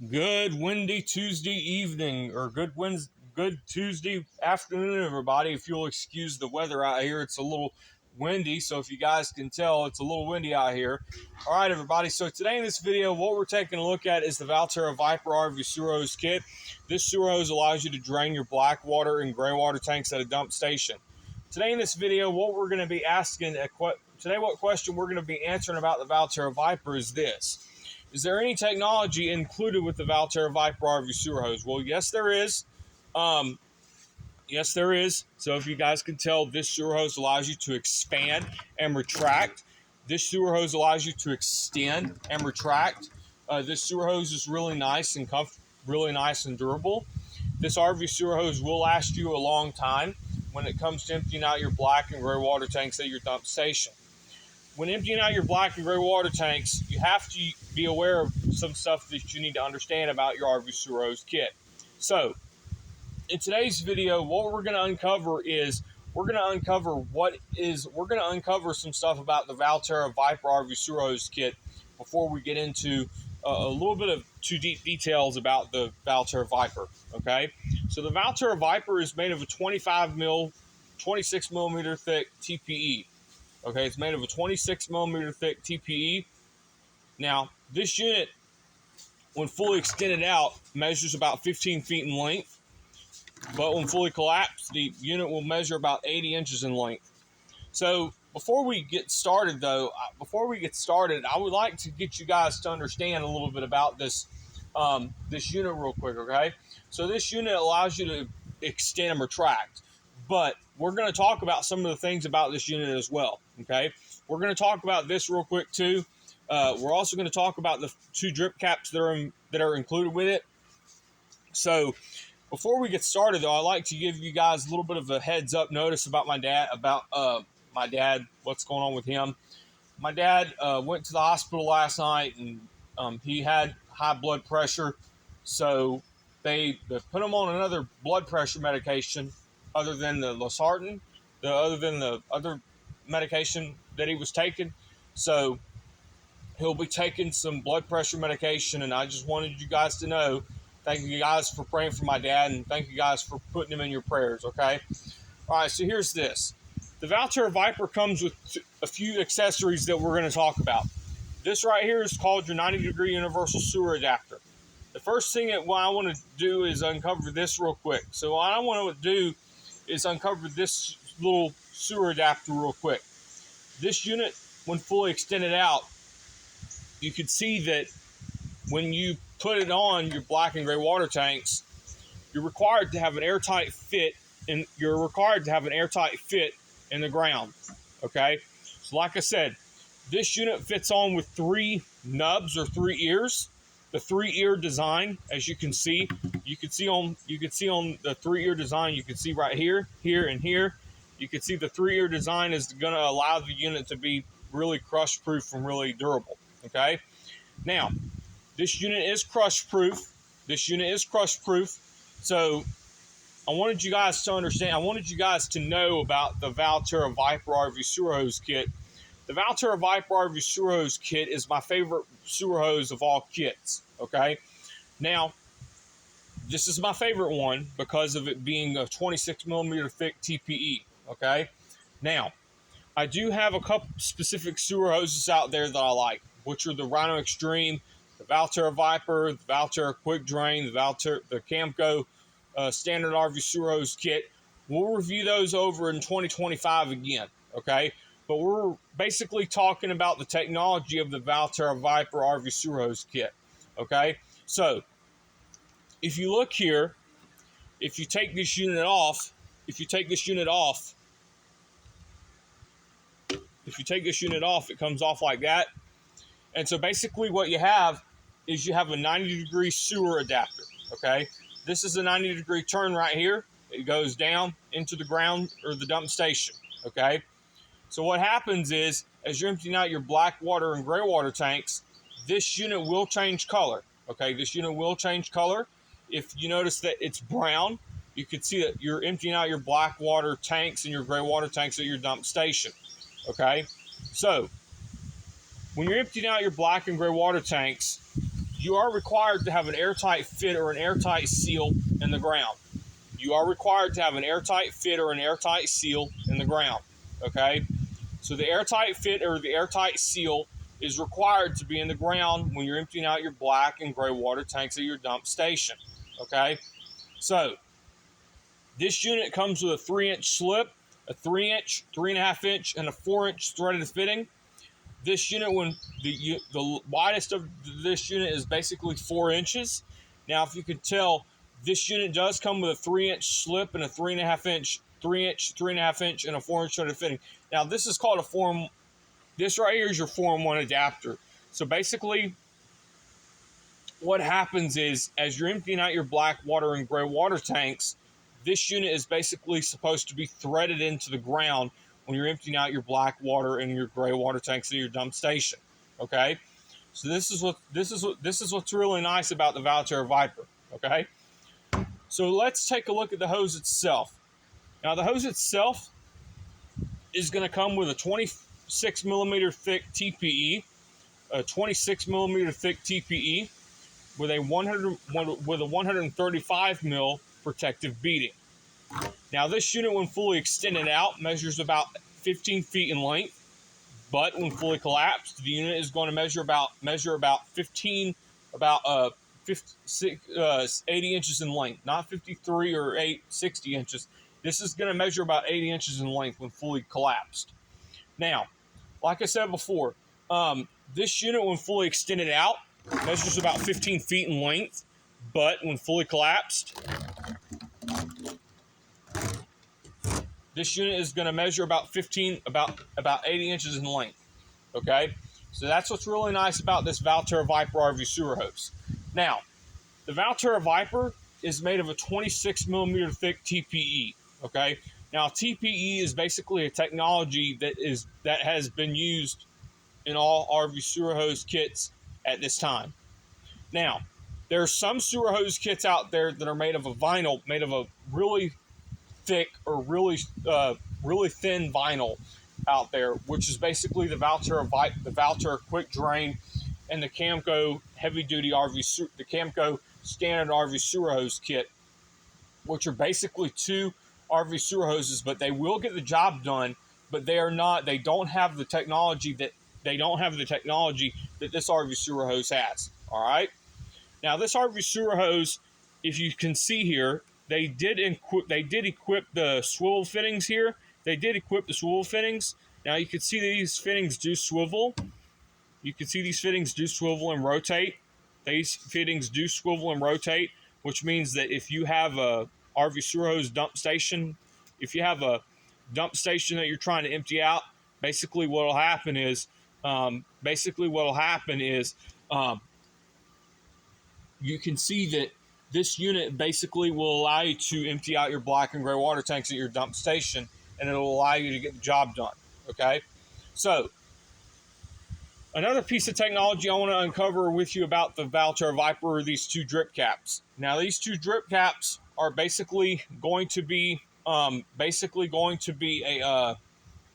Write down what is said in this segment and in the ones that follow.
Good windy Tuesday evening, or good Tuesday afternoon, everybody. If you'll excuse the weather out here, it's a little windy. So if you guys can tell, it's a little windy out here. All right, everybody. So today in this video, what we're taking a look at is the Valterra Viper RV sewer hose kit. This sewer hose allows you to drain your black water and gray water tanks at a dump station. Today in this video, what we're going to be asking, what question we're going to be answering about the Valterra Viper is this. Is there any technology included with the Valterra Viper RV sewer hose? Well, yes, there is. Yes, there is. So if you guys can tell, this sewer hose allows you to expand and retract. This sewer hose allows you to extend and retract. This sewer hose is really nice and really nice and durable. This RV sewer hose will last you a long time when it comes to emptying out your black and gray water tanks at your dump station. When emptying out your black and gray water tanks, you have to be aware of some stuff that you need to understand about your RV sewer hose kit. So, in today's video, what we're going to uncover is we're going to uncover some stuff about the Valterra Viper RV sewer hose kit before we get into a little bit of too deep details about the Valterra Viper. Okay, so the Valterra Viper is made of a 26 millimeter thick TPE. Okay, it's made of a 26 millimeter thick TPE. Now, this unit, when fully extended out, measures about 15 feet in length. But when fully collapsed, the unit will measure about 80 inches in length. So, before we get started, I would like to get you guys to understand a little bit about this unit real quick, okay? So, this unit allows you to extend and retract. But we're going to talk about some of the things about this unit as well, okay? We're going to talk about this real quick, too. We're also going to talk about the 2 drip caps that are included with it. So, before we get started, though, I'd like to give you guys a little bit of a heads-up notice about my dad, what's going on with him. My dad went to the hospital last night, and he had high blood pressure, so they put him on another blood pressure medication other than the losartan, other than the other medication that he was taking. So he'll be taking some blood pressure medication, and I just wanted you guys to know, thank you guys for praying for my dad, and thank you guys for putting him in your prayers, okay? All right, so here's this. The Valterra Viper comes with a few accessories that we're going to talk about. This right here is called your 90-degree universal sewer adapter. The first thing that I want to do is uncover this real quick. So what I want to do is uncover this little sewer adapter real quick. This unit, when fully extended out, you can see that when you put it on your black and gray water tanks, you're required to have an airtight fit, and you're required to have an airtight fit in the ground. Okay, so like I said, this unit fits on with 3 nubs or 3 ears. The 3-ear design, as you can see on the 3-ear design. You can see right here, here, and here. You can see the 3-ear design is going to allow the unit to be really crush-proof and really durable. Okay, now this unit is crush-proof. So I wanted you guys to understand. I wanted you guys to know about the Valterra Viper RV sewer hose kit. The Valterra Viper RV sewer hose kit is my favorite sewer hose of all kits, okay? Now, this is my favorite one because of it being a 26 millimeter thick TPE, okay? Now, I do have a couple specific sewer hoses out there that I like, which are the Rhino Extreme, the Valterra Viper, the Valterra Quick Drain, the Camco standard RV sewer hose kit. We'll review those over in 2025 again, okay? But we're basically talking about the technology of the Valterra Viper RV sewer hose kit, okay? So, if you look here, if you take this unit off, it comes off like that. And so basically what you have is you have a 90-degree sewer adapter, okay? This is a 90-degree turn right here. It goes down into the ground or the dump station, okay? So what happens is, as you're emptying out your black water and gray water tanks, this unit will change color, okay? This unit will change color. If you notice that it's brown, you can see that you're emptying out your black water tanks and your gray water tanks at your dump station, okay? So when you're emptying out your black and gray water tanks, you are required to have an airtight fit or an airtight seal in the ground. You are required to have an airtight fit or an airtight seal in the ground. Okay? So the airtight fit or the airtight seal is required to be in the ground when you're emptying out your black and gray water tanks at your dump station. Okay? So this unit comes with a 3-inch slip, a 3-inch, 3.5-inch, and a 4-inch threaded fitting. This unit, when the widest of this unit is basically 4 inches. Now, if you could tell, this unit does come with a 3-inch slip and a 3.5-inch, 3-inch, 3.5-inch, and a 4-inch threaded fitting. Now, this is called a Form. This right here is your Form 1 adapter. So basically, what happens is, as you're emptying out your black water and gray water tanks, this unit is basically supposed to be threaded into the ground when you're emptying out your black water and your gray water tanks at your dump station. Okay, so this is what's really nice about the Valterra Viper. Okay, so let's take a look at the hose itself. Now the hose itself is going to come with a 26 millimeter thick TPE, a 26 millimeter thick TPE with a 135 mil protective beading. Now this unit, when fully extended out, measures about 15 feet in length, but when fully collapsed, the unit is going to measure about 80 inches in length, not 53 or 60 inches. This is going to measure about 80 inches in length when fully collapsed. Now, like I said before, this unit, when fully extended out, measures about 15 feet in length, but when fully collapsed, this unit is going to measure about 80 inches in length. Okay, so that's what's really nice about this Valterra Viper RV sewer hose. Now, the Valterra Viper is made of a 26 millimeter thick TPE. Okay, now TPE is basically a technology that has been used in all RV sewer hose kits at this time. Now, there are some sewer hose kits out there that are made of a vinyl, made of a really thick or really thin vinyl out there, which is basically the Valterra Quick Drain and the Camco Heavy Duty the Camco Standard RV Sewer Hose Kit, which are basically two RV sewer hoses, but they will get the job done. But they don't have the technology that this RV sewer hose has. All right. Now this RV sewer hose, if you can see here, they did equip the swivel fittings here. They did equip the swivel fittings. Now you can see these fittings do swivel. You can see these fittings do swivel and rotate. These fittings do swivel and rotate, which means that if you have a RV sewer hose dump station, if you have a dump station that you're trying to empty out, basically what'll happen is you can see that this unit basically will allow you to empty out your black and gray water tanks at your dump station, and it'll allow you to get the job done. Okay, so another piece of technology I want to uncover with you about the Valterra Viper are these two drip caps. Now these two drip caps are basically going to be a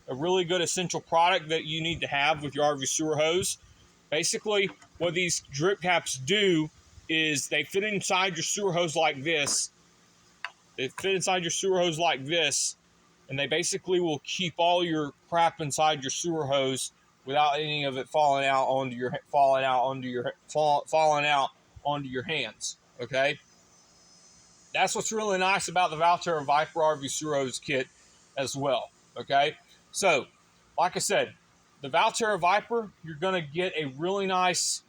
really good essential product that you need to have with your RV sewer hose. Basically, what these drip caps do is they fit inside your sewer hose like this. And they basically will keep all your crap inside your sewer hose without any of it falling out onto your hands. Okay, that's what's really nice about the Valterra Viper RV sewer hose kit as well. Okay, so like I said, the Valterra Viper, you're gonna get a really nice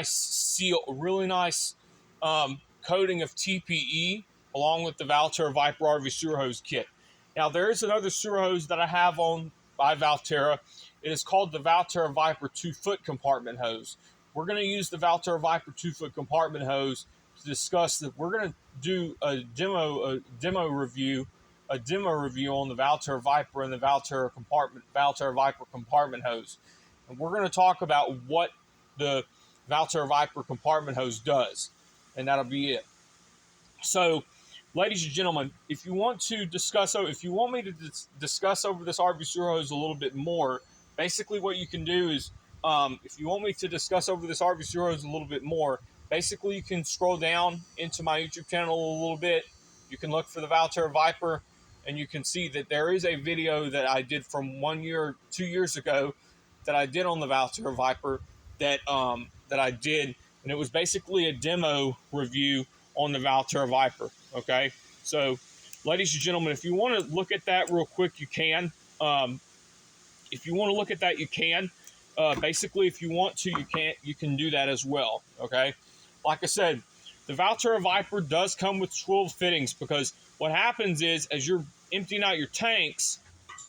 seal, a really nice coating of TPE along with the Valterra Viper RV sewer hose kit. Now there is another sewer hose that I have on by Valterra. It is called the Valterra Viper 2-foot compartment hose. We're going to use the Valterra Viper 2-foot compartment hose to discuss that. We're going to do a demo review on the Valterra Viper and the Valterra Viper compartment hose. And we're going to talk about what the Valterra Viper compartment hose does. And that'll be it. So, ladies and gentlemen, if you want me to discuss over this RV sewer hose a little bit more, basically what you can do is if you want me to discuss over this RV Zeros a little bit more, basically you can scroll down into my YouTube channel a little bit. You can look for the Valterra Viper, and you can see that there is a video that I did from 1 year, 2 years ago that I did on the Valterra Viper that I did, and it was basically a demo review on the Valterra Viper. Okay, so ladies and gentlemen, if you want to look at that real quick, you can. If you want to look at that, you can. Basically, if you want to, you can do that as well. Okay, like I said, the Valterra Viper does come with 12 fittings, because what happens is, as you're emptying out your tanks,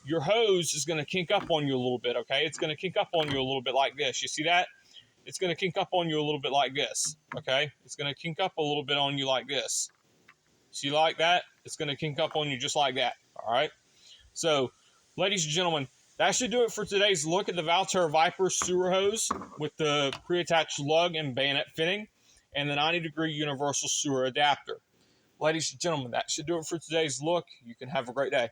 your hose is going to kink up on you a little bit. Okay, it's going to kink up on you a little bit like this. You see that? It's going to kink up on you a little bit like this. Okay, it's going to kink up a little bit on you like this. See, like that? It's going to kink up on you just like that. All right. So, ladies and gentlemen, that should do it for today's look at the Valterra Viper sewer hose with the pre-attached lug and bayonet fitting and the 90-degree universal sewer adapter. Ladies and gentlemen, that should do it for today's look. You can have a great day.